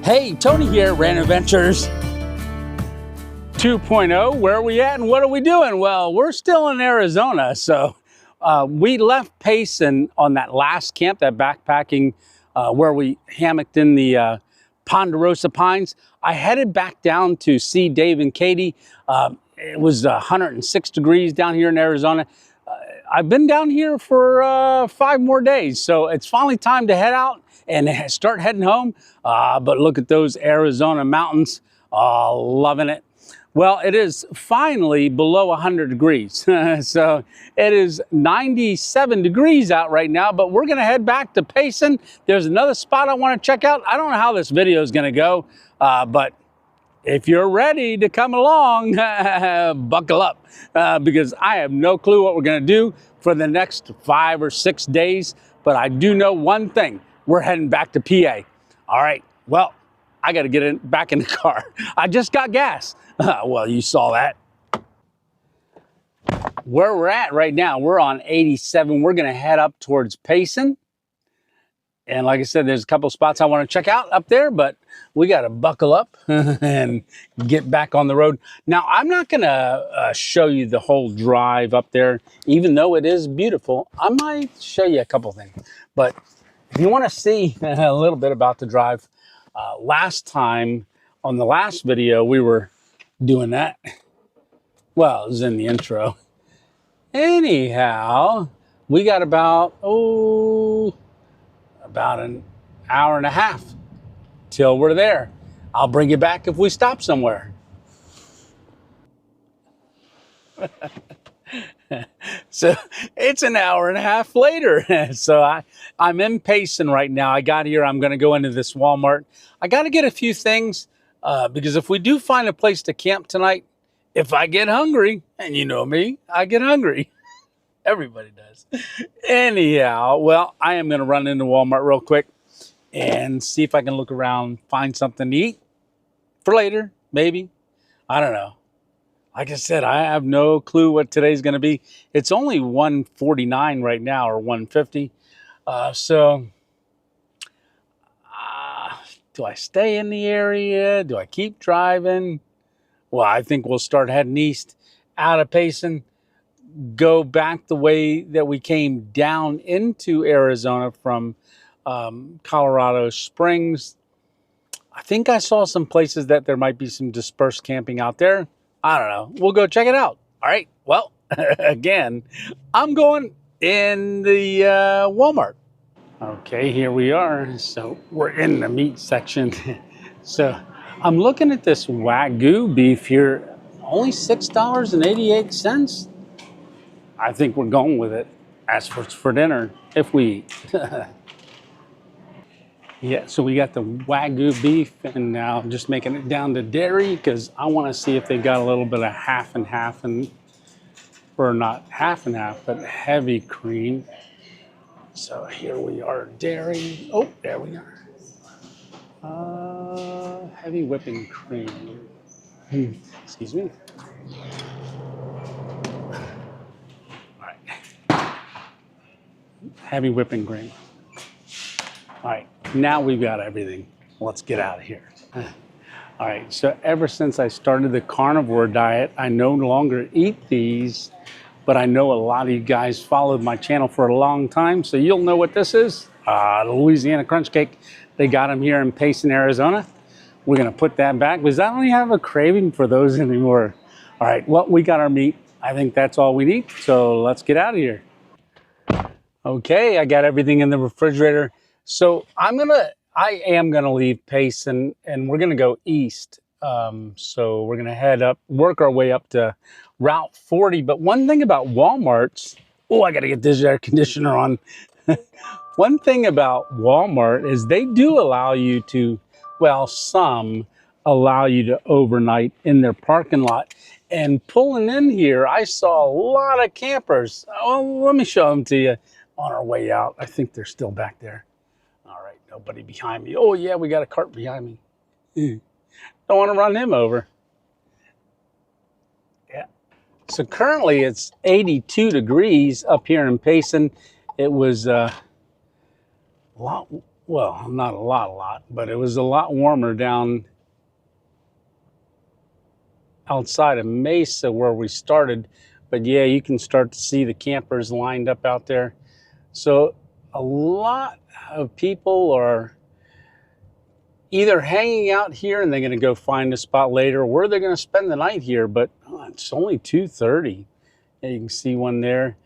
Hey, Tony here, Random Adventures 2.0. Where are we at and what are we doing? Well, we're still in Arizona. So we left Payson on that last camp, that backpacking where we hammocked in the Ponderosa Pines. I headed back down to see Dave and Katie. It was 106 degrees down here in Arizona. I've been down here for 5 more days. So it's finally time to head out and start heading home. But look at those Arizona mountains. Loving it. Well, it is finally below 100 degrees. So it is 97 degrees out right now, but we're gonna head back to Payson. There's another spot I wanna check out. I don't know how this video is gonna go, but if you're ready to come along, buckle up, because I have no clue what we're gonna do for the next 5 or 6 days, but I do know one thing. We're heading back to PA. All right, well, I gotta get back in the car. I just got gas. Well, you saw that. Where we're at right now, we're on 87. We're gonna head up towards Payson. And like I said, there's a couple spots I wanna check out up there, but we gotta buckle up and get back on the road. Now, I'm not gonna show you the whole drive up there, even though it is beautiful. I might show you a couple things, but if you wanna see a little bit about the drive, last time on the last video, we were doing that. Well, it was in the intro. Anyhow, we got about an hour and a half till we're there. I'll bring you back if we stop somewhere. So it's an hour and a half later. So I'm in Payson right now. I got here, I'm gonna go into this Walmart. I gotta get a few things because if we do find a place to camp tonight, if I get hungry, and you know me, I get hungry. Everybody does. Anyhow, well, I am gonna run into Walmart real quick and see if I can look around, find something to eat for later, maybe. I don't know. Like I said, I have no clue what today's gonna be. It's only 1:49 right now, or 1:50. Do I stay in the area? Do I keep driving? Well, I think we'll start heading east out of Payson, go back the way that we came down into Arizona from Colorado Springs. I think I saw some places that there might be some dispersed camping out there. I don't know. We'll go check it out. All right. Well, again, I'm going in the Walmart. Okay, here we are. So we're in the meat section. So I'm looking at this Wagyu beef here. Only $6.88. I think we're going with it as for dinner if we eat. Yeah, so we got the Wagyu beef, and now I'm just making it down to dairy because I want to see if they got a little bit of half and half, or not half and half, but heavy cream. So here we are, dairy. Oh, there we are. Heavy whipping cream. Excuse me. All right. Heavy whipping cream. All right, now we've got everything. Let's get out of here. All right, so ever since I started the carnivore diet, I no longer eat these, but I know a lot of you guys followed my channel for a long time, so you'll know what this is. The Louisiana Crunch Cake. They got them here in Payson, Arizona. We're gonna put that back because I don't even have a craving for those anymore. All right, well, we got our meat. I think that's all we need, so let's get out of here. Okay, I got everything in the refrigerator. So I am gonna leave Payson and we're gonna go east. So we're gonna head up, work our way up to Route 40. But one thing about Walmarts Oh, I got to get this air conditioner on. One thing about Walmart is they do allow you to, well, some allow you to overnight in their parking lot. And pulling in here, I saw a lot of campers. Oh, let me show them to you on our way out. I think they're still back there. All right, nobody behind me. Oh, yeah, we got a cart behind me. Don't want to run him over. Yeah. So currently it's 82 degrees up here in Payson. It was a lot, well, not a lot, but it was a lot warmer down outside of Mesa where we started. But yeah, you can start to see the campers lined up out there. So a lot of people are either hanging out here and they're going to go find a spot later, or they're going to spend the night here. But it's only 2:30. Yeah, you can see one there.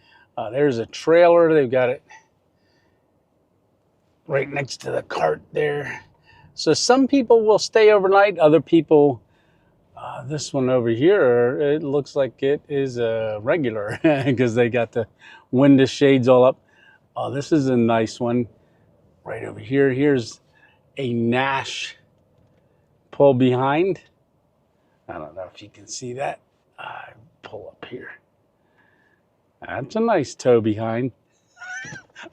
There's a trailer. They've got it right next to the cart there. So some people will stay overnight. Other people, this one over here, it looks like it is a regular because they got the window shades all up. Oh, this is a nice one right over here. Here's a Nash pull behind. I don't know if you can see that. Pull up here. That's a nice tow behind.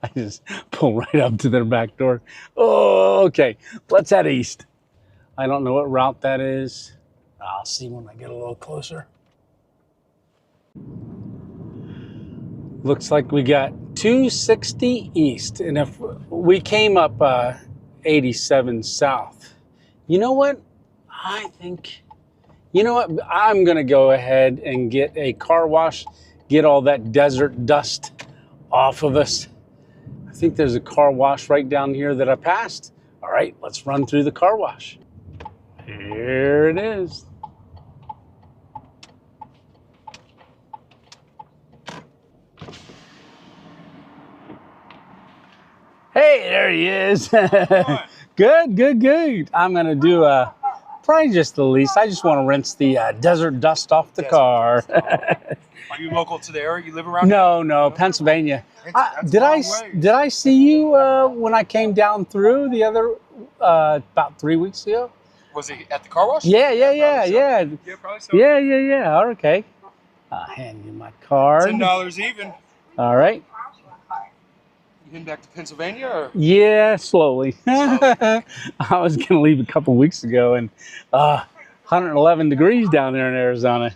I just pull right up to their back door. Oh, okay. Let's head east. I don't know what route that is. I'll see when I get a little closer. Looks like we got 260 east. And if we came up 87 south, you know what? I think, you know what? I'm going to go ahead and get a car wash, get all that desert dust off of us. I think there's a car wash right down here that I passed. All right, let's run through the car wash. Here it is. Hey, there he is. Good, good, good. I'm gonna do probably just the least. I just want to rinse the desert dust off the car. Are you local to the area? You live around No, no, Pennsylvania. Did I see you when I came down through the other about 3 weeks ago? Was it at the car wash? Yeah. Yeah, probably so. Yeah. Okay. I'll hand you my card. $10 even. All right. You heading back to Pennsylvania or? Yeah, slowly. I was gonna leave a couple weeks ago, and 111 degrees down there in Arizona.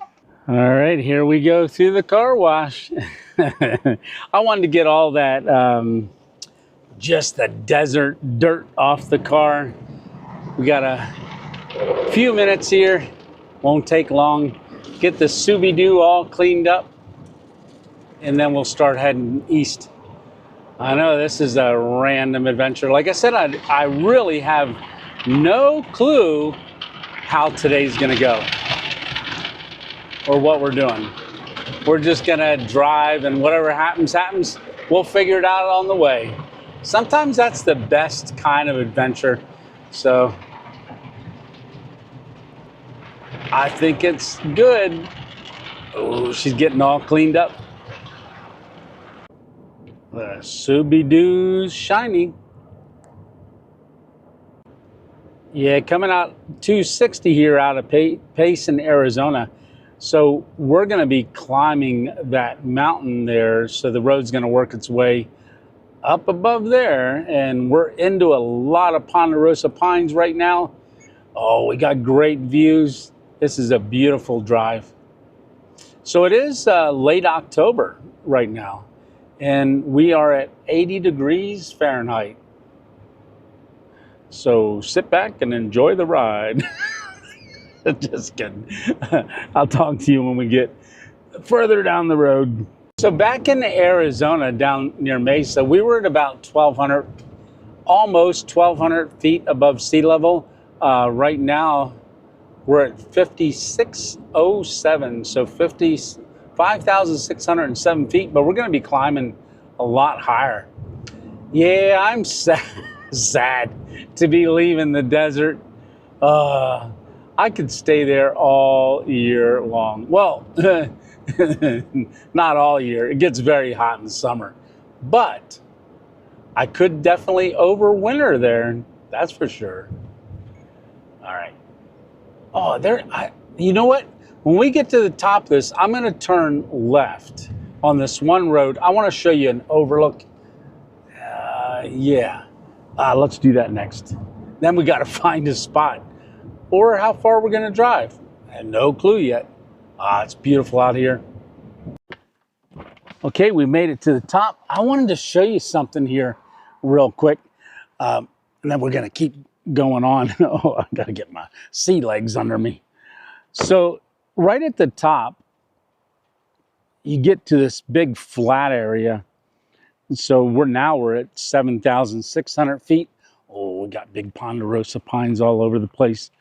All right, here we go through the car wash. I wanted to get all that, just the desert dirt off the car. We got a few minutes here, won't take long. Get the Scooby-Doo all cleaned up, and then we'll start heading east. I know this is a random adventure. Like I said, I really have no clue how today's gonna go or what we're doing. We're just gonna drive, and whatever happens, happens. We'll figure it out on the way. Sometimes that's the best kind of adventure. So I think it's good. Oh, she's getting all cleaned up. The Scooby-Doo's shiny. Yeah, coming out 260 here out of Payson, Arizona. So we're going to be climbing that mountain there. So the road's going to work its way up above there. And we're into a lot of Ponderosa Pines right now. Oh, we got great views. This is a beautiful drive. So it is late October right now. And we are at 80 degrees Fahrenheit. So sit back and enjoy the ride. Just kidding. I'll talk to you when we get further down the road. So back in Arizona, down near Mesa, we were at about 1,200, almost 1,200 feet above sea level. Right now, we're at 5,607, so 5,607 feet, but we're going to be climbing a lot higher. Yeah, I'm sad to be leaving the desert. I could stay there all year long. Well, Not all year. It gets very hot in the summer. But I could definitely overwinter there. That's for sure. All right. Oh, you know what? When we get to the top of this, I'm going to turn left on this one road. I want to show you an overlook. Yeah. Let's do that next. Then we got to find a spot or how far we're going to drive. I have no clue yet. It's beautiful out here. Okay, we made it to the top. I wanted to show you something here real quick. And then we're going to keep going on. Oh, I got to get my sea legs under me. So right at the top, you get to this big flat area. So we're at 7,600 feet. Oh, we got big Ponderosa pines all over the place.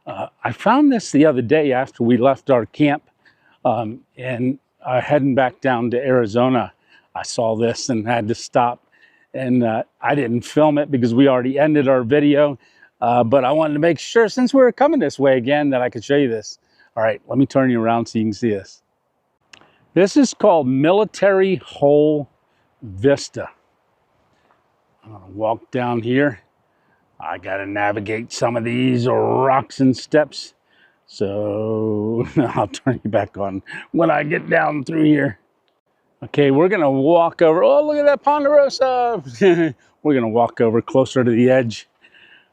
I found this the other day after we left our camp and heading back down to Arizona. I saw this and had to stop. And I didn't film it because we already ended our video. But I wanted to make sure, since we were coming this way again, that I could show you this. All right, let me turn you around so you can see this. This is called Military Hole Vista. I'm gonna walk down here. I gotta navigate some of these rocks and steps. So I'll turn you back on when I get down through here. Okay, we're gonna walk over. Oh, look at that Ponderosa. We're gonna walk over closer to the edge.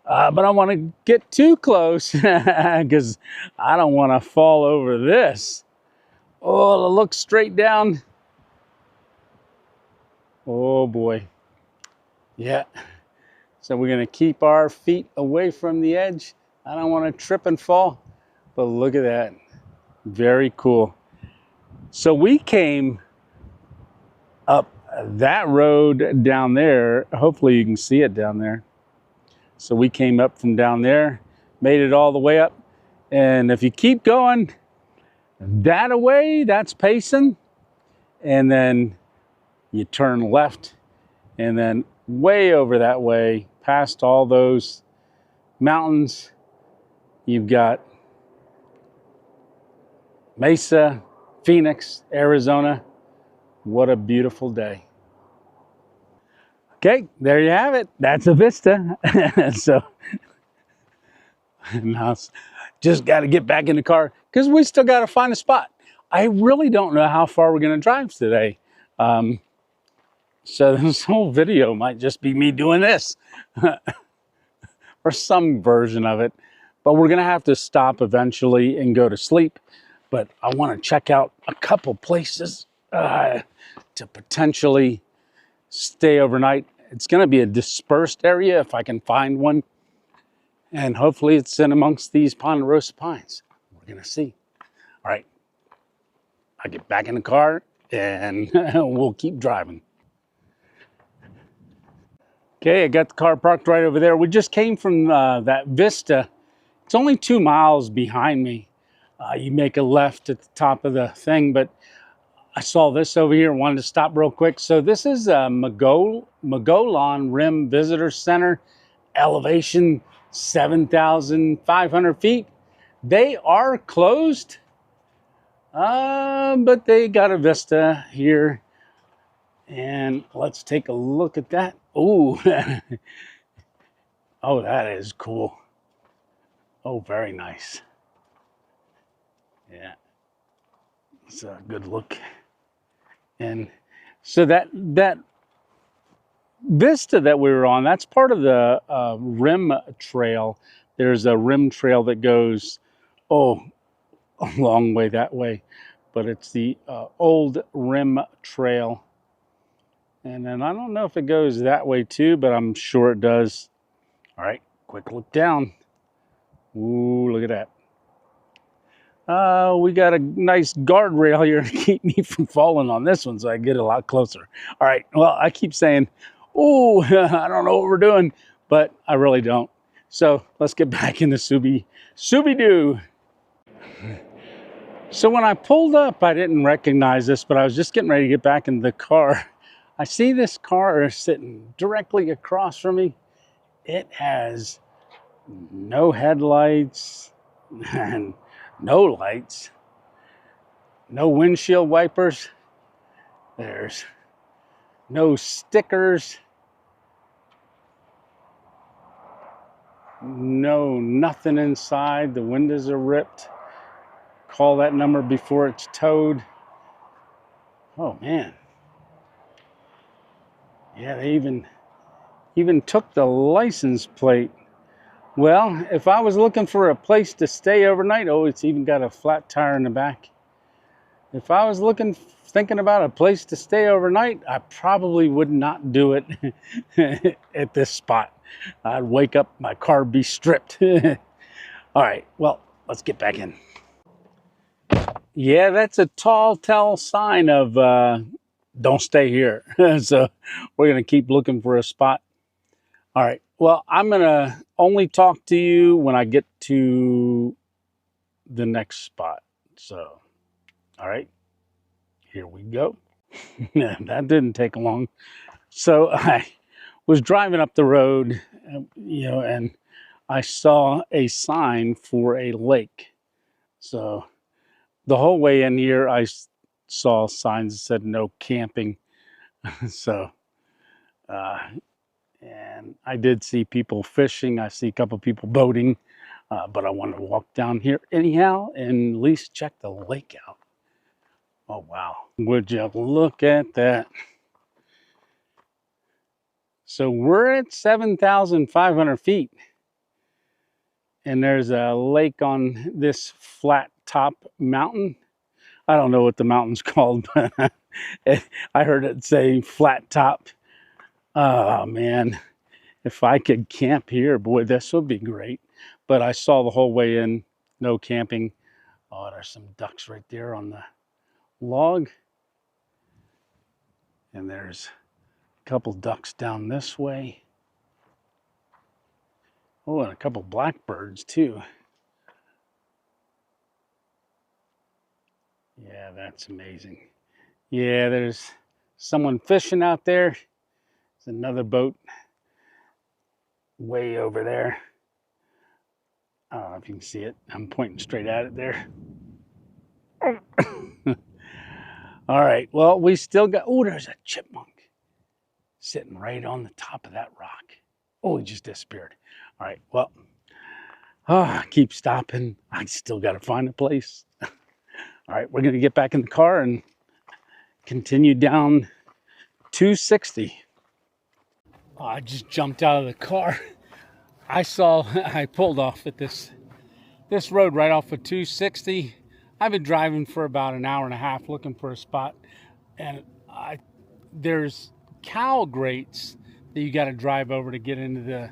But I don't want to get too close because I don't want to fall over this. Oh, look straight down. Oh boy. Yeah. So we're going to keep our feet away from the edge. I don't want to trip and fall. But look at that. Very cool. So we came up that road down there. Hopefully you can see it down there. So we came up from down there, made it all the way up. And if you keep going that away, that's Payson. And then you turn left and then way over that way, past all those mountains, you've got Mesa, Phoenix, Arizona. What a beautiful day. Okay, there you have it. That's a vista. So now just got to get back in the car because we still got to find a spot. I really don't know how far we're going to drive today. So this whole video might just be me doing this or some version of it. But we're going to have to stop eventually and go to sleep. But I want to check out a couple places to potentially stay overnight. It's going to be a dispersed area if I can find one. And hopefully it's in amongst these Ponderosa pines. We're going to see. All right. I'll get back in the car and we'll keep driving. Okay, I got the car parked right over there. We just came from that Vista. It's only 2 miles behind me. You make a left at the top of the thing, but I saw this over here and wanted to stop real quick. So this is Mogollon Rim Visitor Center, elevation 7,500 feet. They are closed, but they got a vista here. And let's take a look at that. Ooh, oh, that is cool. Oh, very nice. Yeah, it's a good look. And so that vista that we were on, that's part of the rim trail. There's a rim trail that goes, oh, a long way that way. But it's the old rim trail. And then I don't know if it goes that way too, but I'm sure it does. All right, quick look down. Ooh, look at that. We got a nice guardrail here to keep me from falling on this one so I get a lot closer. All right, well, I keep saying, oh, I don't know what we're doing, but I really don't. So let's get back into Scooby-Doo. So when I pulled up, I didn't recognize this, but I was just getting ready to get back in the car. I see this car sitting directly across from me. It has no headlights and no lights. No windshield wipers. There's no stickers. No, nothing inside. The windows are ripped. Call that number before it's towed. Oh man. Yeah, they even took the license plate. Well, if I was looking for a place to stay overnight, oh, it's even got a flat tire in the back. If I was thinking about a place to stay overnight, I probably would not do it at this spot. I'd wake up, my car would be stripped. All right, well, let's get back in. Yeah, that's a tall sign of don't stay here. So we're going to keep looking for a spot. All right, well, I'm going to only talk to you when I get to the next spot. So, all right, here we go. That didn't take long. So I was driving up the road, you know, and I saw a sign for a lake. So the whole way in here, I saw signs that said no camping. So, and I did see people fishing. I see a couple people boating, but I wanted to walk down here anyhow and at least check the lake out. Oh, wow. Would you look at that? So we're at 7,500 feet. And there's a lake on this flat top mountain. I don't know what the mountain's called, but I heard it say flat top. Oh, man. If I could camp here, boy, this would be great. But I saw the whole way in, no camping. Oh, there's some ducks right there on the log. And there's a couple ducks down this way. Oh, and a couple blackbirds too. Yeah, that's amazing. Yeah, there's someone fishing out there. There's another boat way over there. I don't know if you can see it. I'm pointing straight at it there. All right, well, we still got, oh, there's a chipmunk sitting right on the top of that rock. Oh, he just disappeared. All right, well, I keep stopping. I still got to find a place. All right, we're going to get back in the car and continue down 260. I just jumped out of the car. I pulled off at this road right off of 260. I've been driving for about an hour and a half looking for a spot, and there's cow grates that you got to drive over to get into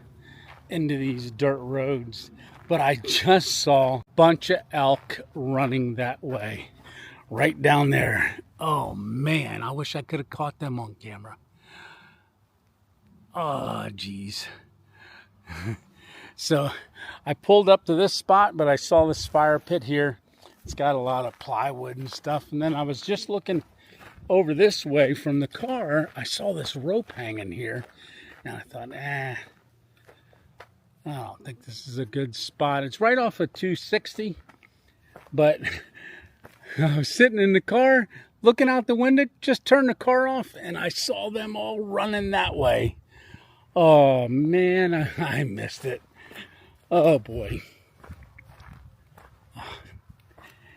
these dirt roads. But I just saw a bunch of elk running that way, right down there. Oh man, I wish I could have caught them on camera. Oh geez. So I pulled up to this spot, but I saw this fire pit here. It's got a lot of plywood and stuff. And then I was just looking over this way from the car. I saw this rope hanging here. And I thought, I don't think this is a good spot. It's right off of 260. But I was sitting in the car, looking out the window, just turned the car off, and I saw them all running that way. Oh, man, I missed it. Oh, boy.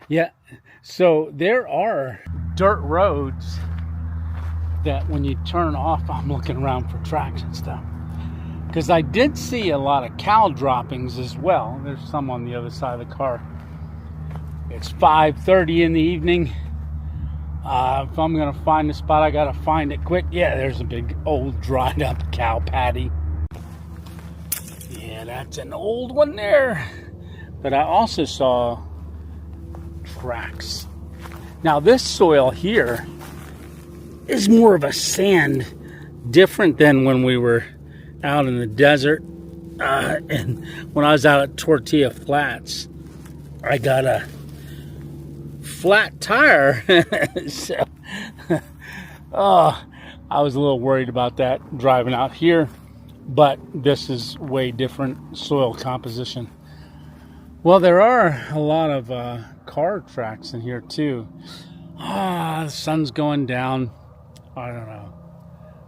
Yeah, so there are dirt roads that when you turn off, I'm looking around for tracks and stuff. Because I did see a lot of cow droppings as well. There's some on the other side of the car. It's 5:30 in the evening. If I'm going to find a spot, I got to find it quick. Yeah, there's a big old dried up cow patty. Yeah, that's an old one there. But I also saw tracks. Now this soil here is more of a sand, different than when we were out in the desert. And when I was out at Tortilla Flats, I got a flat tire. So, I was a little worried about that driving out here, but this is way different soil composition. Well, there are a lot of car tracks in here too. Ah, the sun's going down. I don't know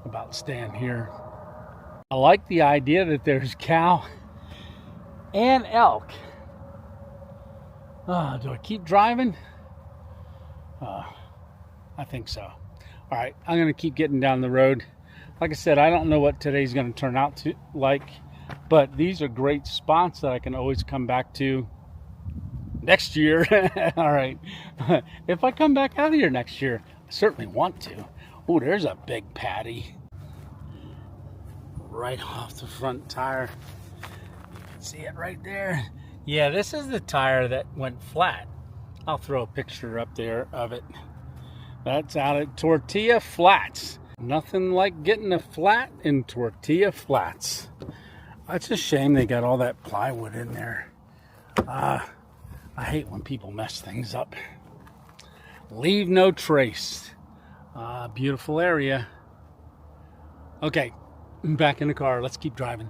about staying here. I like the idea that there's cow and elk. Do I keep driving? I think so. All right, I'm gonna keep getting down the road. Like I said, I don't know what today's gonna turn out to like, but these are great spots that I can always come back to next year. All right, if I come back out here next year, I certainly want to. Oh, there's a big patty right off the front tire. See it right there? Yeah, this is the tire that went flat. I'll throw a picture up there of it. That's out at Tortilla Flats. Nothing like getting a flat in Tortilla Flats. It's a shame they got all that plywood in there. I hate when people mess things up. Leave no trace. Beautiful area. Okay, back in the car. Let's keep driving.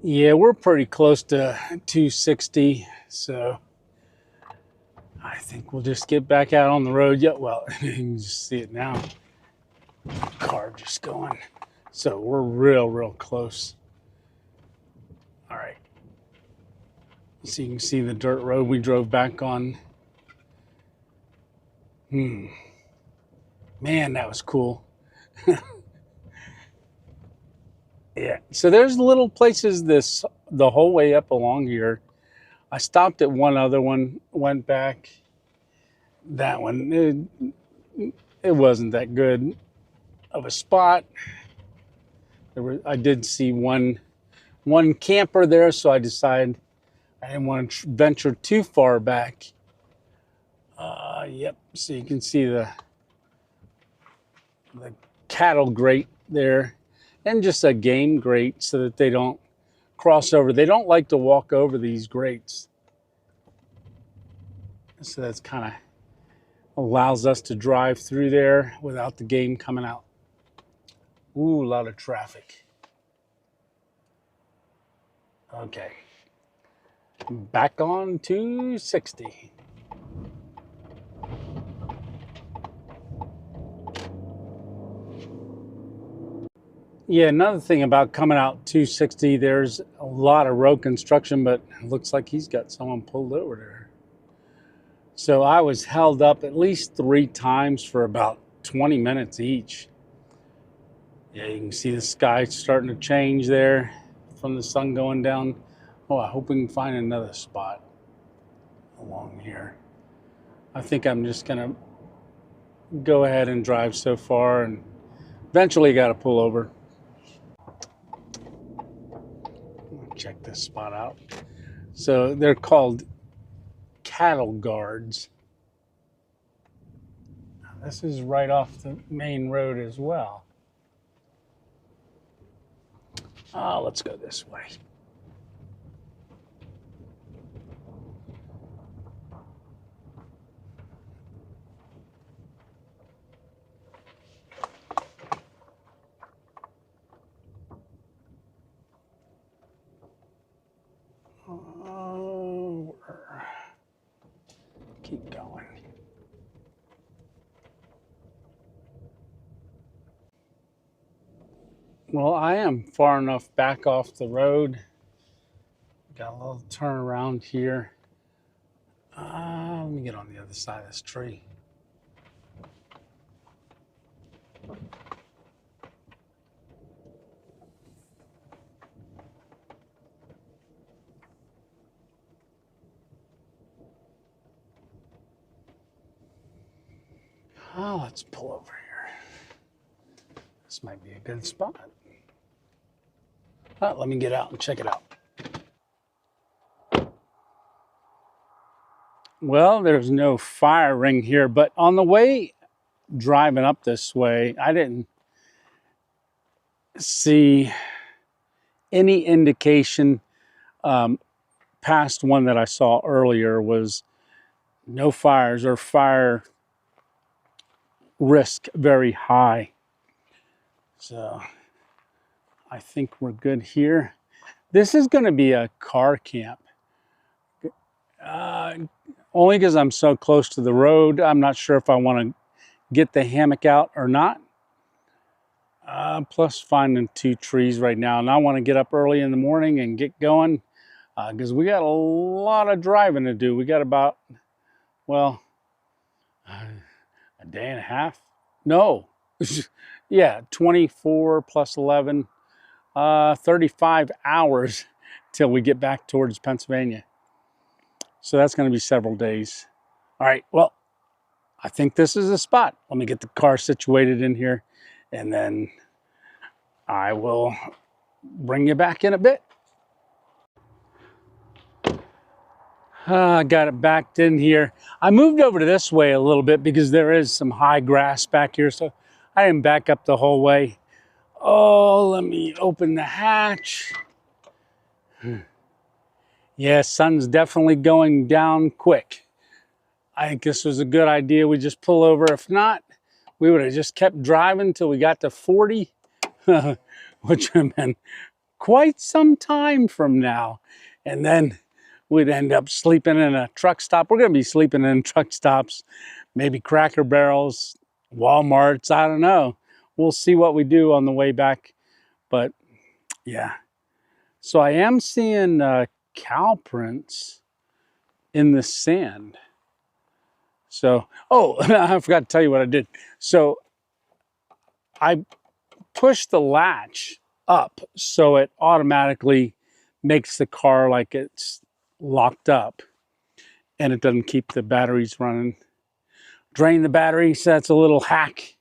Yeah, we're pretty close to 260, so I think we'll just get back out on the road. Yeah, well, you can just see it now. Car just going. So we're real close. All right. So you can see the dirt road we drove back on. Man, that was cool. Yeah, so there's little places the whole way up along here. I stopped at one other one, went back. That one, it wasn't that good of a spot. I did see one camper there, so I decided I didn't want to venture too far back. Yep, so you can see the cattle grate there, and just a game grate so that they don't cross over. They don't like to walk over these grates. So that's kind of allows us to drive through there without the game coming out. Ooh, a lot of traffic. Okay. Back on 260. Yeah, another thing about coming out 260, there's a lot of road construction, but it looks like he's got someone pulled over there. So I was held up at least 3 times for about 20 minutes each. Yeah, you can see the sky starting to change there from the sun going down. Oh, I hope we can find another spot along here. I think I'm just gonna go ahead and drive so far, and eventually got to pull over. Check this spot out. So they're called cattle guards. This is right off the main road as well. Let's go this way. Keep going. Well, I am far enough back off the road. Got a little turn around here. Let me get on the other side of this tree. Let's pull over here. This might be a good spot. Let me get out and check it out. Well, there's no fire ring here, but on the way driving up this way, I didn't see any indication past one that I saw earlier was no fires or fire risk very high. So I think we're good here. This is going to be a car camp. only because I'm so close to the road. I'm not sure if I want to get the hammock out or not. Plus finding 2 trees right now. And I want to get up early in the morning and get going because we got a lot of driving to do. We got about, well, a day and a half. No, yeah, 24 plus 11, 35 hours till we get back towards Pennsylvania. So that's going to be several days. All right, well, I think this is the spot. Let me get the car situated in here, and then I will bring you back in a bit. I got it backed in here. I moved over to this way a little bit because there is some high grass back here, so I didn't back up the whole way. Oh, let me open the hatch. Yeah, sun's definitely going down quick. I think this was a good idea. We just pull over. If not, we would have just kept driving until we got to 40, which would have been quite some time from now. And then we'd end up sleeping in a truck stop. We're going to be sleeping in truck stops, maybe Cracker Barrels, Walmarts. I don't know. We'll see what we do on the way back. But yeah. So I am seeing cow prints in the sand. So, oh, I forgot to tell you what I did. So I pushed the latch up so it automatically makes the car like it's locked up and it doesn't keep the batteries running. Drain the battery, so that's a little hack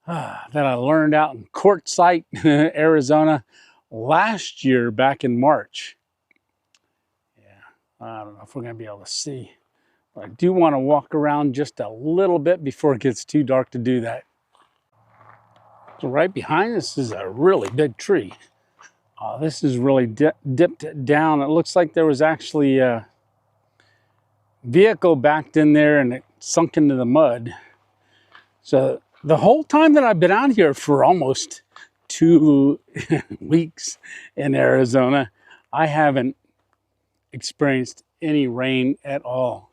that I learned out in Quartzsite, Arizona last year back in March. Yeah, I don't know if we're going to be able to see. I do want to walk around just a little bit before it gets too dark to do that. So right behind us is a really big tree. This is really dipped down. It looks like there was actually a vehicle backed in there and it sunk into the mud. So the whole time that I've been out here for almost 2 weeks in Arizona, I haven't experienced any rain at all.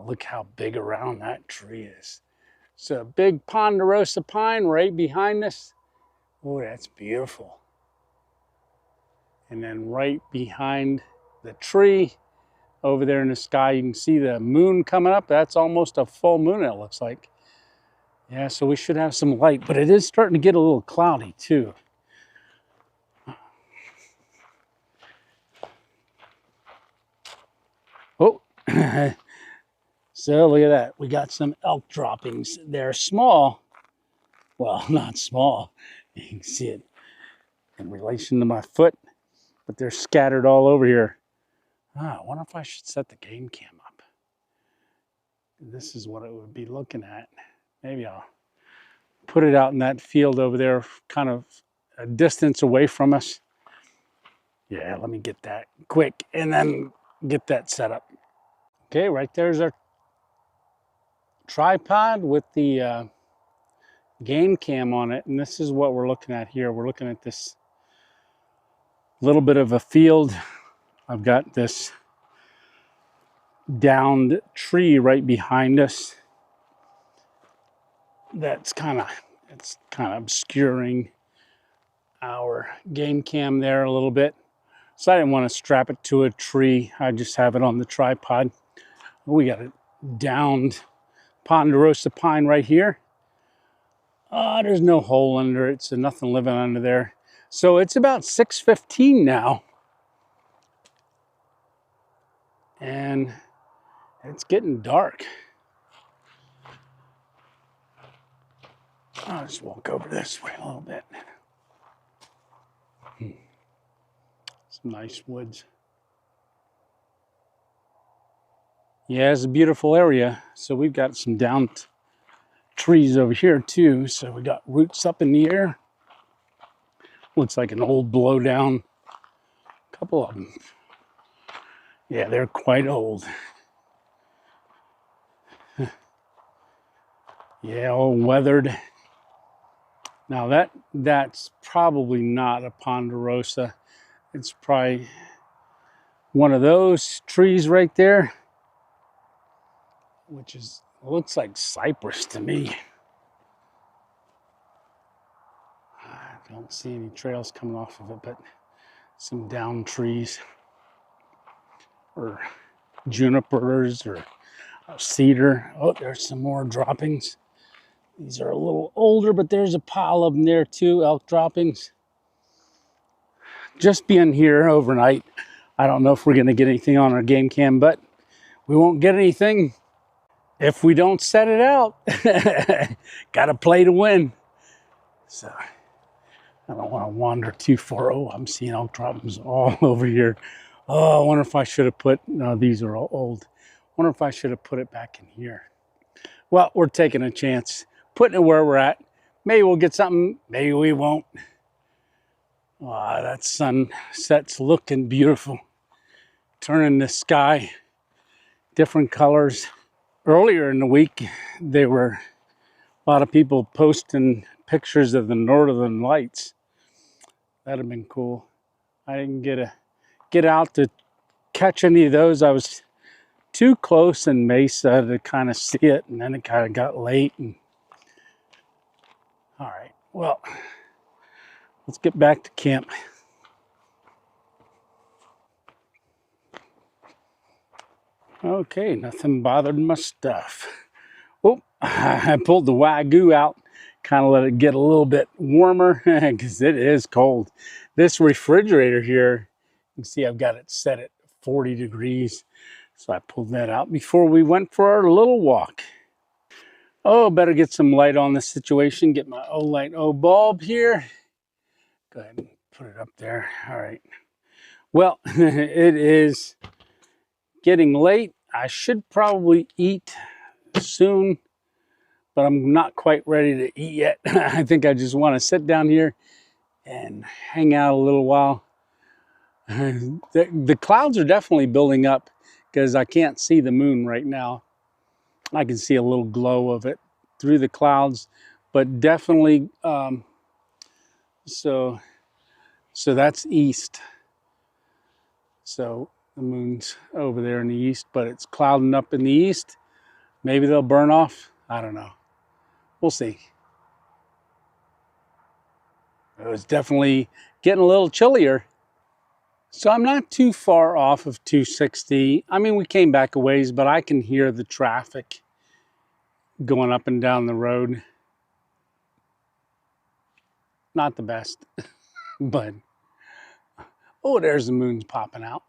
Look how big around that tree is. So a big Ponderosa pine right behind us. Oh, that's beautiful. And then right behind the tree, over there in the sky, you can see the moon coming up. That's almost a full moon, it looks like. Yeah, so we should have some light, but it is starting to get a little cloudy too. Oh, so look at that. We got some elk droppings. They're small. Well, not small. You can see it in relation to my foot, but they're scattered all over here. I wonder if I should set the game cam up. This is what it would be looking at. Maybe I'll put it out in that field over there, kind of a distance away from us. Yeah, let me get that quick and then get that set up. Okay, right there's our tripod with the game cam on it, and this is what we're looking at here. We're looking at this little bit of a field. I've got this downed tree right behind us that's kind of obscuring our game cam there a little bit. So I didn't want to strap it to a tree. I just have it on the tripod. We got a downed Ponderosa pine right here. There's no hole under it, so nothing living under there. So it's about 6:15 now. And it's getting dark. I'll just walk over this way a little bit. Some nice woods. Yeah, it's a beautiful area. So we've got some downed trees over here too. So we got roots up in the air. Looks like an old blowdown. A couple of them. Yeah, they're quite old. Yeah, all weathered. Now that's probably not a Ponderosa. It's probably one of those trees right there, which is looks like cypress to me. I don't see any trails coming off of it, but some down trees or junipers or cedar. Oh, there's some more droppings. These are a little older, but there's a pile of them there too, elk droppings. Just being here overnight, I don't know if we're gonna get anything on our game cam, but we won't get anything if we don't set it out. Gotta play to win. So I don't want to wander too far. Oh, I'm seeing elk droppings all over here. Oh, I wonder if I should have put, no, these are all old. I wonder if I should have put it back in here. Well, we're taking a chance, putting it where we're at. Maybe we'll get something, maybe we won't. Wow, that sunset's looking beautiful. Turning the sky different colors. Earlier in the week, there were a lot of people posting pictures of the northern lights. That'd have been cool. I didn't get out to catch any of those. I was too close in Mesa to kind of see it, and then it kind of got late. And all right, well, let's get back to camp. Okay, nothing bothered my stuff. Oh, I pulled the Wagyu out, kind of let it get a little bit warmer because it is cold. This refrigerator here, you can see I've got it set at 40 degrees. So I pulled that out before we went for our little walk. Oh, better get some light on the situation. Get my Olight O bulb here. Go ahead and put it up there. All right. Well, it is getting late. I should probably eat soon, but I'm not quite ready to eat yet. I think I just want to sit down here and hang out a little while. The clouds are definitely building up because I can't see the moon right now. I can see a little glow of it through the clouds, but definitely, so that's east. So the moon's over there in the east, but it's clouding up in the east. Maybe they'll burn off. I don't know. We'll see. It was definitely getting a little chillier. So I'm not too far off of 260. I mean, we came back a ways, but I can hear the traffic going up and down the road. Not the best, but oh, there's the moon's popping out.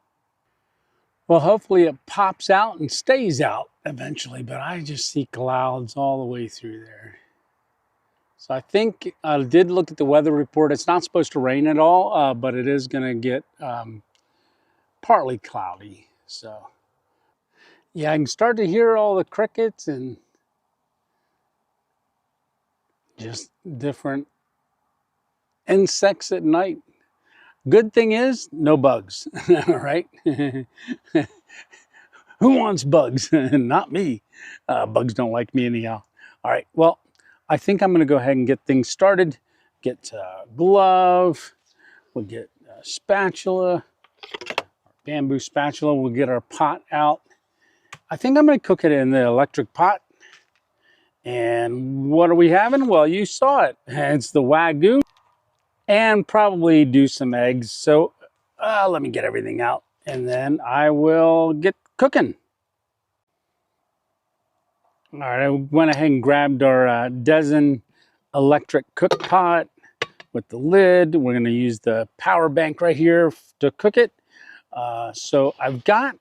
Well, hopefully it pops out and stays out eventually, but I just see clouds all the way through there. So I think I did look at the weather report. It's not supposed to rain at all, but it is going to get partly cloudy. So yeah, I can start to hear all the crickets and just different insects at night. Good thing is, no bugs, all right? Who wants bugs? Not me. Bugs don't like me anyhow. All right, well, I think I'm gonna go ahead and get things started. Get a glove, we'll get a spatula, bamboo spatula, we'll get our pot out. I think I'm gonna cook it in the electric pot. And what are we having? Well, you saw it. It's the Wagyu. And probably do some eggs. So let me get everything out and then I will get cooking. All right, I went ahead and grabbed our dozen electric cook pot with the lid. We're gonna use the power bank right here to cook it. So I've got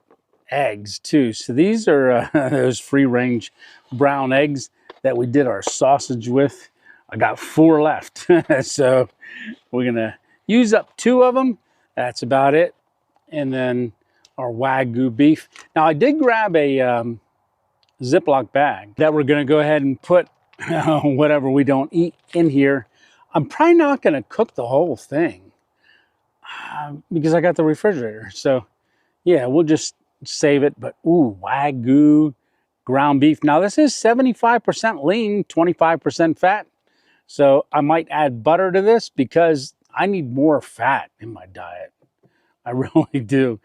eggs too. So these are those free range brown eggs that we did our sausage with. I got 4 left. So we're gonna use up 2 of them. That's about it. And then our Wagyu beef. Now I did grab a Ziploc bag that we're gonna go ahead and put whatever we don't eat in here. I'm probably not gonna cook the whole thing because I got the refrigerator. So yeah, we'll just save it. But ooh, Wagyu ground beef. Now this is 75% lean, 25% fat. So I might add butter to this because I need more fat in my diet. I really do.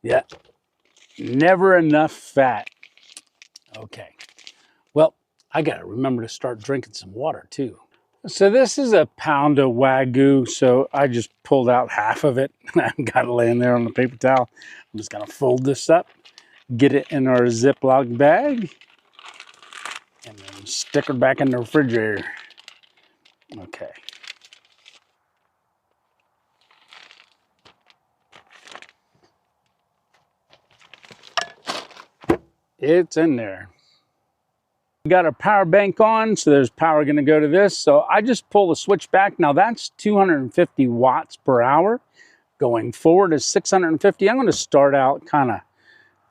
Yeah, never enough fat. Okay, well, I gotta remember to start drinking some water too. So this is a pound of Wagyu, so I just pulled out half of it. I've got it laying there on the paper towel. I'm just gonna fold this up, get it in our Ziploc bag, and then stick it back in the refrigerator. Okay. It's in there. We got our power bank on, so there's power gonna go to this. So I just pull the switch back. Now that's 250 watts per hour. Going forward is 650. I'm gonna start out kind of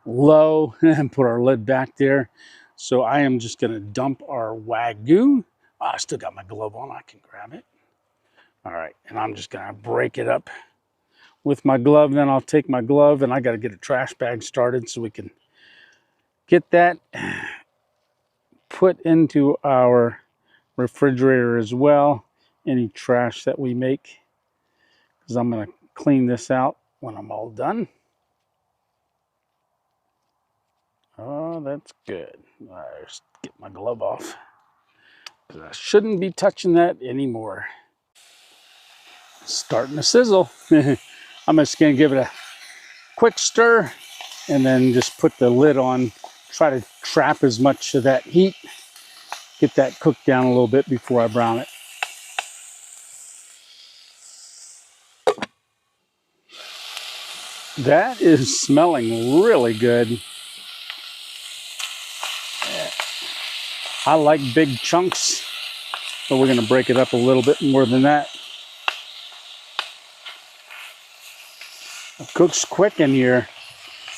low and put our lid back there. So I am just gonna dump our Wagyu. Oh, I still got my glove on, I can grab it. All right, and I'm just gonna break it up with my glove. Then I'll take my glove and I gotta get a trash bag started so we can get that put into our refrigerator as well. Any trash that we make, because I'm gonna clean this out when I'm all done. Oh, that's good. All right, just get my glove off, because I shouldn't be touching that anymore. Starting to sizzle. I'm just gonna give it a quick stir and then just put the lid on. Try to trap as much of that heat. Get that cooked down a little bit before I brown it. That is smelling really good. I like big chunks, but we're gonna break it up a little bit more than that. It cooks quick in here,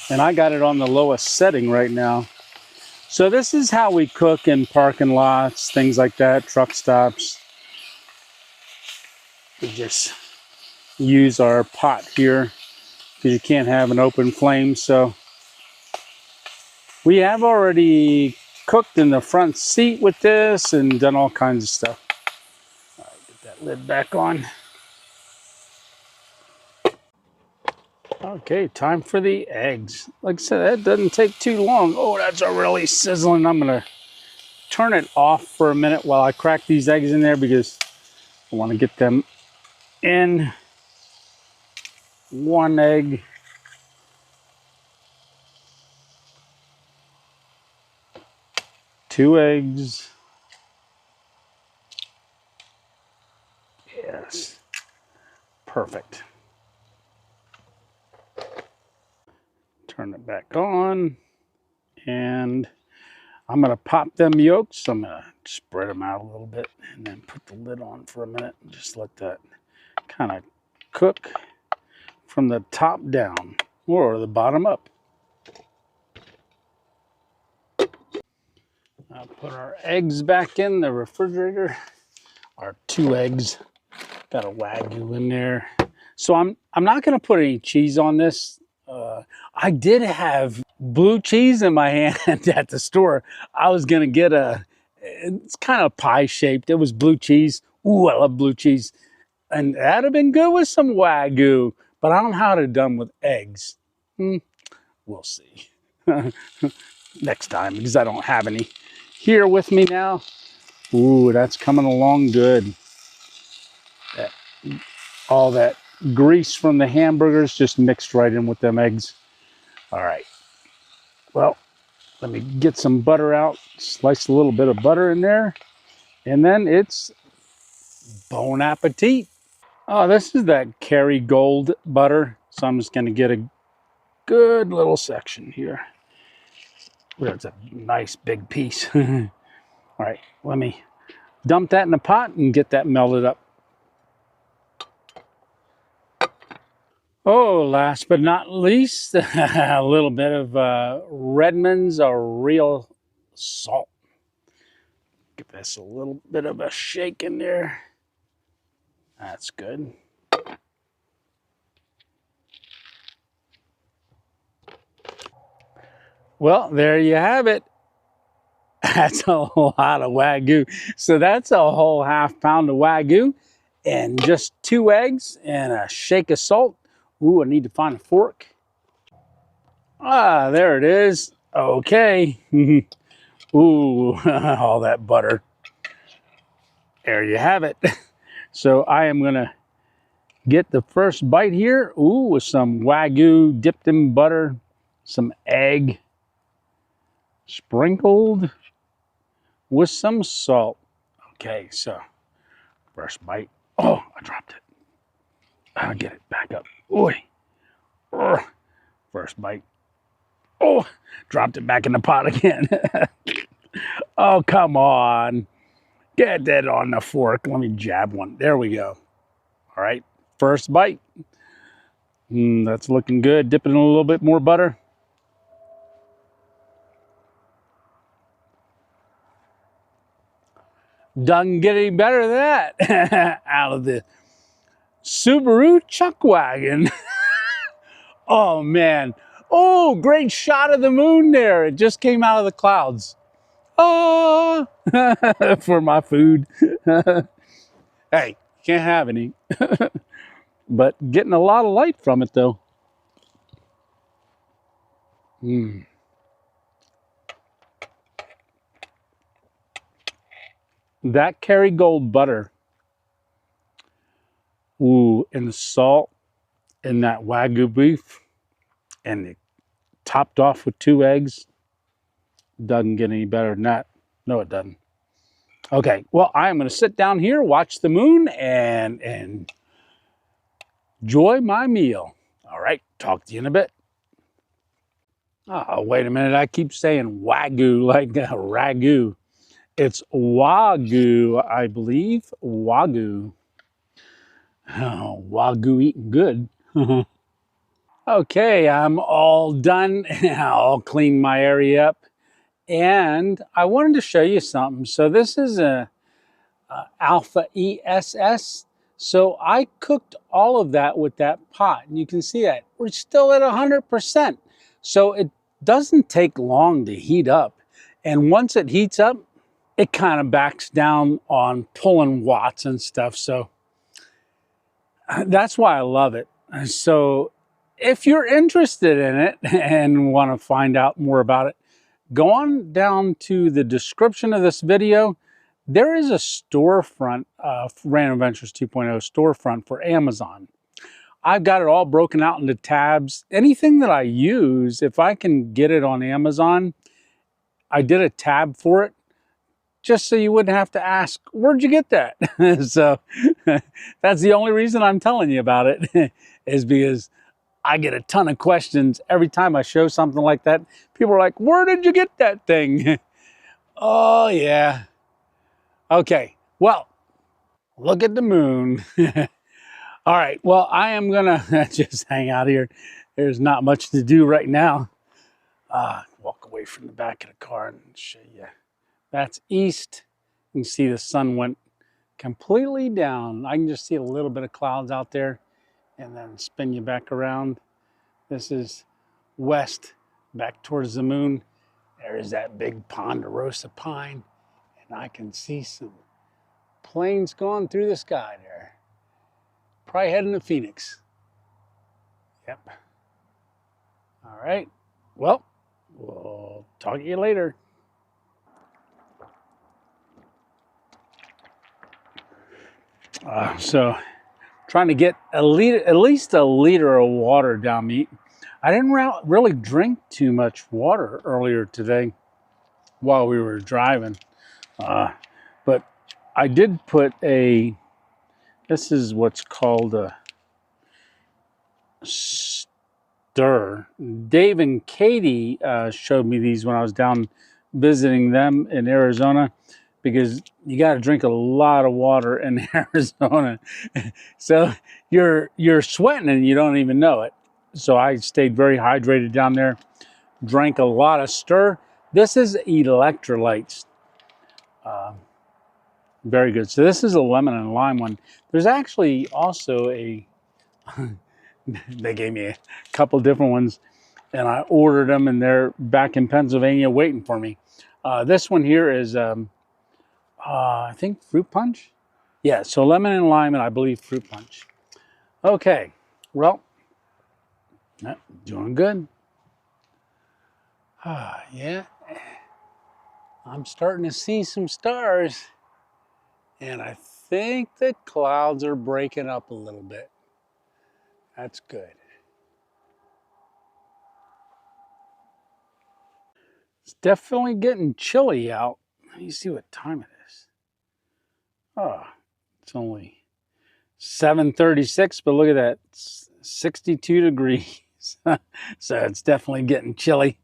and I got it on the lowest setting right now. So this is how we cook in parking lots, things like that, truck stops. We just use our pot here because you can't have an open flame. So we have already cooked in the front seat with this and done all kinds of stuff. All right, get that lid back on. Okay, time for the eggs. Like I said, that doesn't take too long. Oh, that's already sizzling. I'm gonna turn it off for a minute while I crack these eggs in there, because I want to get them in. One egg. Two eggs. Yes. Perfect. Turn it back on. And I'm going to pop them yolks. I'm going to spread them out a little bit and then put the lid on for a minute and just let that kind of cook from the top down or the bottom up. I'll put our eggs back in the refrigerator. Our 2 eggs. Got a Wagyu in there. So I'm not going to put any cheese on this. I did have blue cheese in my hand at the store. I was going to get it's kind of pie shaped. It was blue cheese. Ooh, I love blue cheese. And that'd have been good with some Wagyu. But I don't know how to done with eggs. We'll see. Next time, because I don't have any here with me now. Ooh, that's coming along good. All that grease from the hamburgers just mixed right in with them eggs. All right. Well, let me get some butter out. Slice a little bit of butter in there. And then it's bon appetit. Oh, this is that Kerrygold butter. So I'm just going to get a good little section here. That's a nice big piece. All right, let me dump that in the pot and get that melted up. Oh, last but not least, a little bit of Redmond's real salt. Give this a little bit of a shake in there. That's good. Well, there you have it. That's a lot of Wagyu. So that's a whole ½ pound of Wagyu and just 2 eggs and a shake of salt. Ooh, I need to find a fork. Ah, there it is. Okay. Ooh, all that butter. There you have it. So I am gonna get the first bite here. Ooh, with some Wagyu dipped in butter, some egg sprinkled with some salt. Okay, so first bite. Oh, I dropped it. I'll get it back up. Ooh. First bite. Oh, dropped it back in the pot again. Oh, come on. Get that on the fork. Let me jab one. There we go. All right, first bite. That's looking good. Dip it in a little bit more butter. Doesn't get any better than that. Out of the Subaru chuck wagon. Oh, man. Oh, great shot of the moon there. It just came out of the clouds. Oh, for my food. Hey, can't have any. But getting a lot of light from it, though. That Kerrygold butter. Ooh, and the salt and that Wagyu beef. And it topped off with 2 eggs. Doesn't get any better than that. No, it doesn't. Okay, well, I am going to sit down here, watch the moon, and enjoy my meal. All right, talk to you in a bit. Oh, wait a minute. I keep saying Wagyu like ragu. It's Wagyu, I believe. Wagyu. Oh, Wagyu eating good. Okay, I'm all done. I'll clean my area up. And I wanted to show you something. So this is a Alpha ESS. So I cooked all of that with that pot. And you can see that we're still at 100%. So it doesn't take long to heat up. And once it heats up, it kind of backs down on pulling watts and stuff. So that's why I love it. So if you're interested in it and want to find out more about it, go on down to the description of this video. There is a storefront, Random Adventures 2.0 storefront for Amazon. I've got it all broken out into tabs. Anything that I use, if I can get it on Amazon, I did a tab for it just so you wouldn't have to ask, where'd you get that? So that's the only reason I'm telling you about it, is because I get a ton of questions every time I show something like that. People are like, where did you get that thing? Oh, yeah. Okay, well, look at the moon. All right, well, I am gonna just hang out here. There's not much to do right now. Walk away from the back of the car and show you. That's east. You can see the sun went completely down. I can just see a little bit of clouds out there, and then spin you back around. This is west, back towards the moon. There's that big Ponderosa pine, and I can see some planes going through the sky there. Probably heading to Phoenix. Yep. All right. Well, we'll talk to you later. So trying to get at least a liter of water down me. I didn't really drink too much water earlier today while we were driving. But I did put this is what's called a stir. Dave and Katie showed me these when I was down visiting them in Arizona, because you got to drink a lot of water in Arizona. So you're sweating and you don't even know it. So I stayed very hydrated down there, drank a lot of stir. This is electrolytes. Very good. So this is a lemon and lime one. There's actually also they gave me a couple different ones, and I ordered them, and they're back in Pennsylvania waiting for me. This one here is, I think, fruit punch. Yeah, so lemon and lime, and I believe fruit punch. Okay, well, doing good. Yeah, I'm starting to see some stars, and I think the clouds are breaking up a little bit. That's good. It's definitely getting chilly out. Let me see what time it is. Oh, it's only 7:36, but look at that, it's 62 degrees. So it's definitely getting chilly.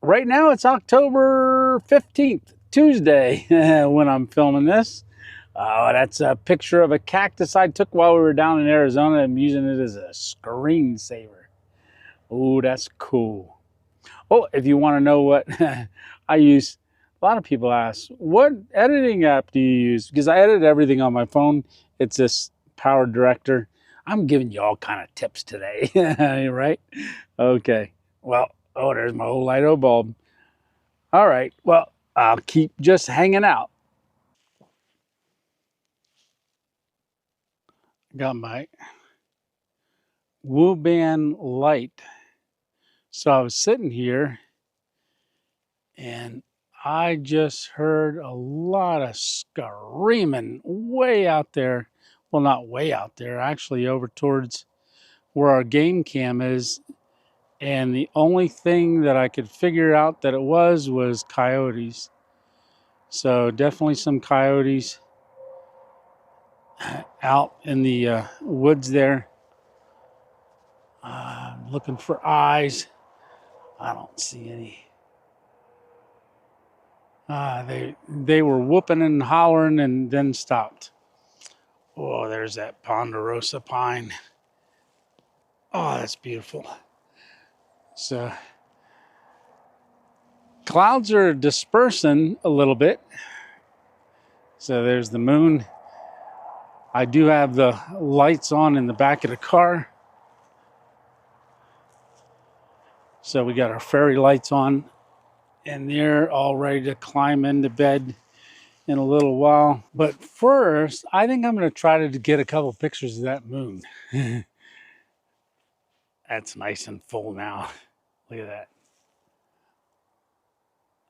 Right now it's October 15th, Tuesday, when I'm filming this. That's a picture of a cactus I took while we were down in Arizona. I'm using it as a screensaver. Oh, that's cool. Oh, if you want to know what I use, a lot of people ask, what editing app do you use? Because I edit everything on my phone. It's this Power Director. I'm giving you all kind of tips today, right? Okay. Well, oh, there's my old Lido bulb. All right. Well, I'll keep just hanging out. Got my Wuben light. So I was sitting here and I just heard a lot of screaming way out there. Well, not way out there, actually over towards where our game cam is. And the only thing that I could figure out that it was coyotes. So definitely some coyotes out in the woods there. Looking for eyes. I don't see any. They were whooping and hollering and then stopped. Oh, there's that Ponderosa pine. Oh, that's beautiful. So clouds are dispersing a little bit. So there's the moon. I do have the lights on in the back of the car. So we got our fairy lights on and they're all ready to climb into bed in a little while. But first, I think I'm going to try to get a couple pictures of that moon. That's nice and full now. Look at that.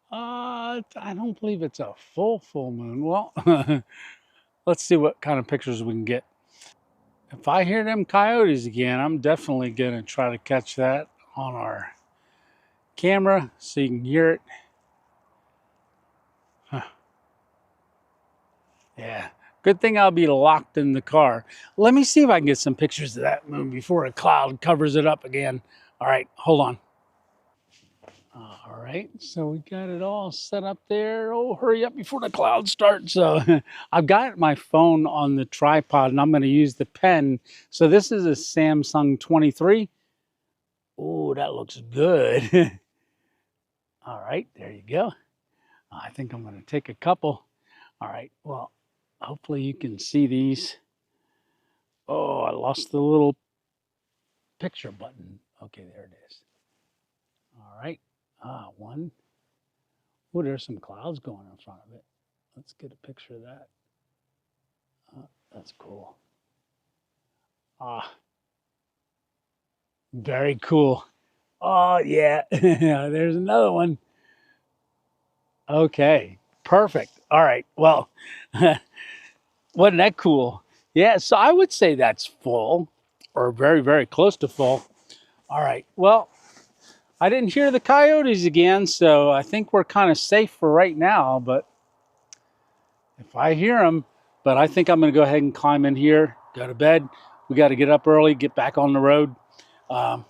I don't believe it's a full moon. Well, let's see what kind of pictures we can get. If I hear them coyotes again, I'm definitely going to try to catch that on our camera so you can hear it. Huh. Yeah, good thing I'll be locked in the car. Let me see if I can get some pictures of that moon before a cloud covers it up again. All right, hold on. All right, so we got it all set up there. Oh, hurry up before the clouds start. So I've got my phone on the tripod and I'm going to use the pen. So this is a Samsung 23. Oh, that looks good. All right, there you go. I think I'm going to take a couple. All right, well, hopefully you can see these. Oh, I lost the little picture button. Okay, there it is. All right, one. Oh, there's some clouds going in front of it. Let's get a picture of that. That's cool. Very cool. Oh, yeah. There's another one. Okay, perfect. All right, well, wasn't that cool? Yeah, so I would say that's full or very, very close to full. All right, well, I didn't hear the coyotes again, so I think we're kind of safe for right now, but if I hear them, but I think I'm going to go ahead and climb in here, go to bed. We got to get up early, get back on the road. All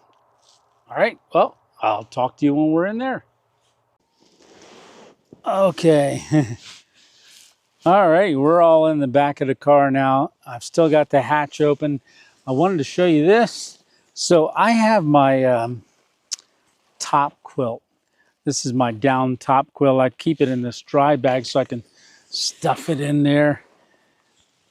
right, well, I'll talk to you when we're in there. Okay. All right, we're all in the back of the car now. I've still got the hatch open. I wanted to show you this. So I have my top quilt. This is my down top quilt. I keep it in this dry bag so I can stuff it in there.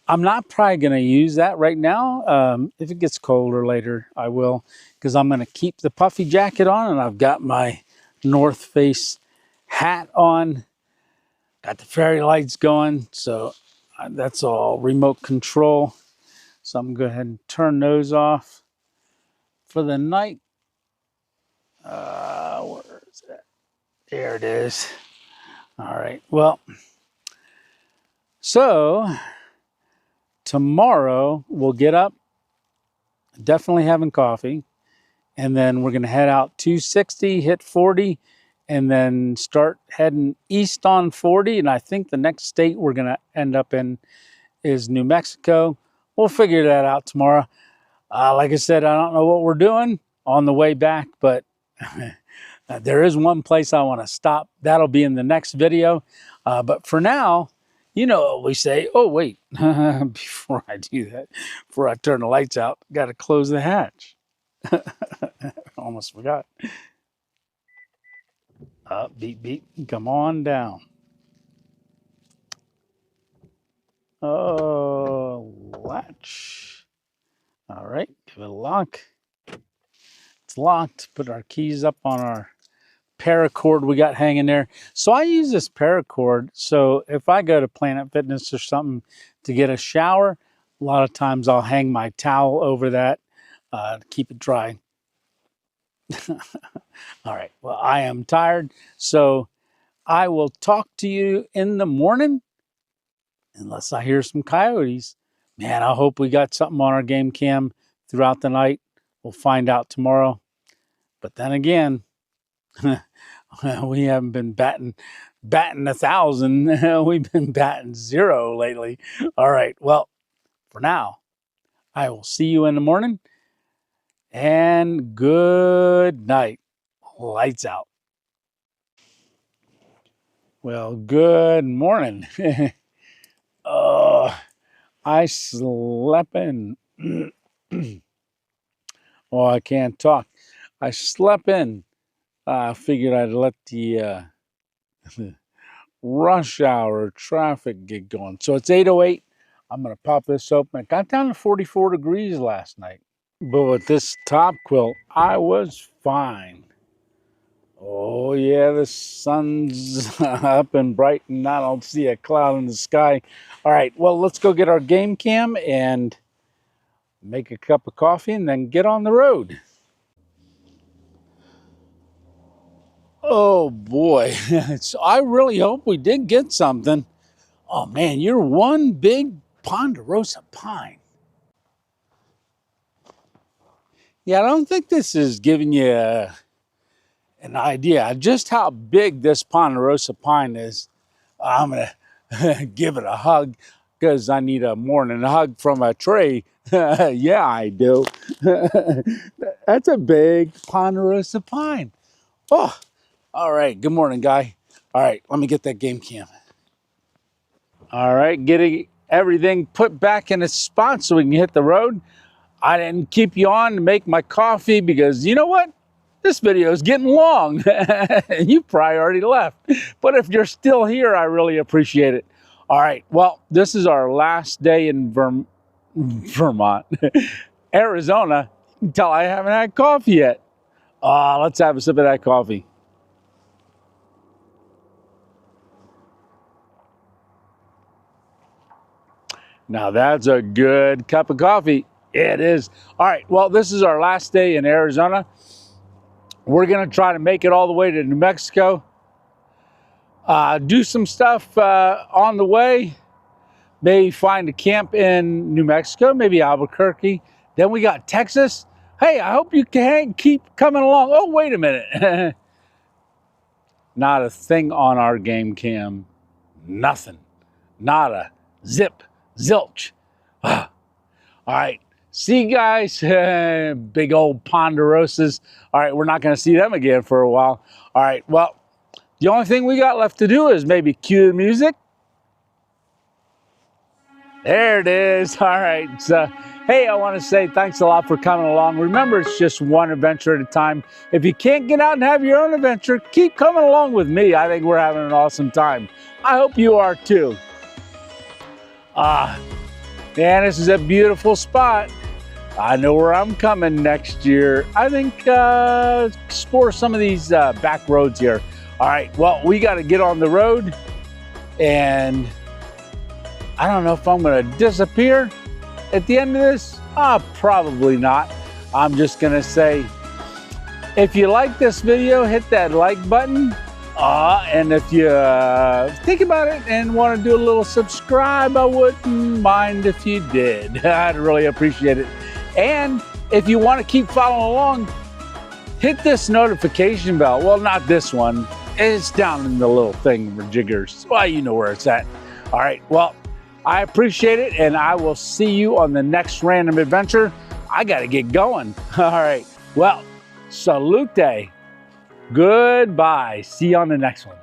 I'm not probably going to use that right now. If it gets colder later, I will, because I'm going to keep the puffy jacket on, and I've got my North Face hat on. Got the fairy lights going, so that's all remote control. So I'm going to go ahead and turn those off for the night. Where is that? There it is. All right, well, so tomorrow we'll get up, definitely having coffee, and then we're gonna head out 260, hit 40, and then start heading east on 40. And I think the next state we're gonna end up in is New Mexico. We'll figure that out tomorrow. Like I said, I don't know what we're doing on the way back, but there is one place I want to stop. That'll be in the next video. But for now, you know what we say. Oh, wait, before I do that, before I turn the lights out, got to close the hatch. Almost forgot. Beep, beep, come on down. Oh, latch. All right, give it a lock. It's locked. Put our keys up on our paracord we got hanging there. So I use this paracord. So if I go to Planet Fitness or something to get a shower, a lot of times I'll hang my towel over that to keep it dry. All right, well, I am tired, so I will talk to you in the morning unless I hear some coyotes. Man, I hope we got something on our game cam throughout the night. We'll find out tomorrow. But then again, we haven't been batting 1,000. We've been batting 0 lately. All right, well, for now, I will see you in the morning. And good night. Lights out. Well, good morning. I slept in. Oh, I can't talk. I slept in. I figured I'd let the rush hour traffic get going. So it's 8:08. I'm going to pop this open. It got down to 44 degrees last night. But with this top quilt, I was fine. Oh, yeah, the sun's up and bright, and I don't see a cloud in the sky. All right, well, let's go get our game cam and make a cup of coffee and then get on the road. Oh, boy. So I really hope we did get something. Oh, man, you're one big Ponderosa pine. Yeah, I don't think this is giving you an idea just how big this Ponderosa pine is. I'm going to give it a hug because I need a morning hug from a tree. Yeah, I do. That's a big Ponderosa pine. Oh, all right. Good morning, guy. All right, let me get that game cam. All right, getting everything put back in its spot so we can hit the road. I didn't keep you on to make my coffee because you know what? This video is getting long and you probably already left. But if you're still here, I really appreciate it. All right, well, this is our last day in Vermont, Arizona. You can tell I haven't had coffee yet. Let's have a sip of that coffee. Now that's a good cup of coffee. It is. All right, well, this is our last day in Arizona. We're gonna try to make it all the way to New Mexico. Do some stuff on the way. Maybe find a camp in New Mexico, maybe Albuquerque. Then we got Texas. Hey, I hope you can keep coming along. Oh, wait a minute. Not a thing on our game cam. Nothing. Nada. Zip. Zilch. All right. See you guys. Big old Ponderosas. All right. We're not going to see them again for a while. All right. Well, the only thing we got left to do is maybe cue the music. There it is. All right. So, hey, I want to say thanks a lot for coming along. Remember, it's just one adventure at a time. If you can't get out and have your own adventure, keep coming along with me. I think we're having an awesome time. I hope you are too. Man, this is a beautiful spot. I know where I'm coming next year. I think explore some of these back roads here. All right, well, we got to get on the road, and I don't know if I'm going to disappear at the end of this. Probably not. I'm just going to say, if you like this video, hit that like button. And if you think about it and want to do a little subscribe, I wouldn't mind if you did. I'd really appreciate it. And if you want to keep following along, hit this notification bell. Well, not this one. It's down in the little thing for jiggers. Well, you know where it's at. All right, well, I appreciate it, and I will see you on the next random adventure. I got to get going. All right, well, salute. Goodbye. See you on the next one.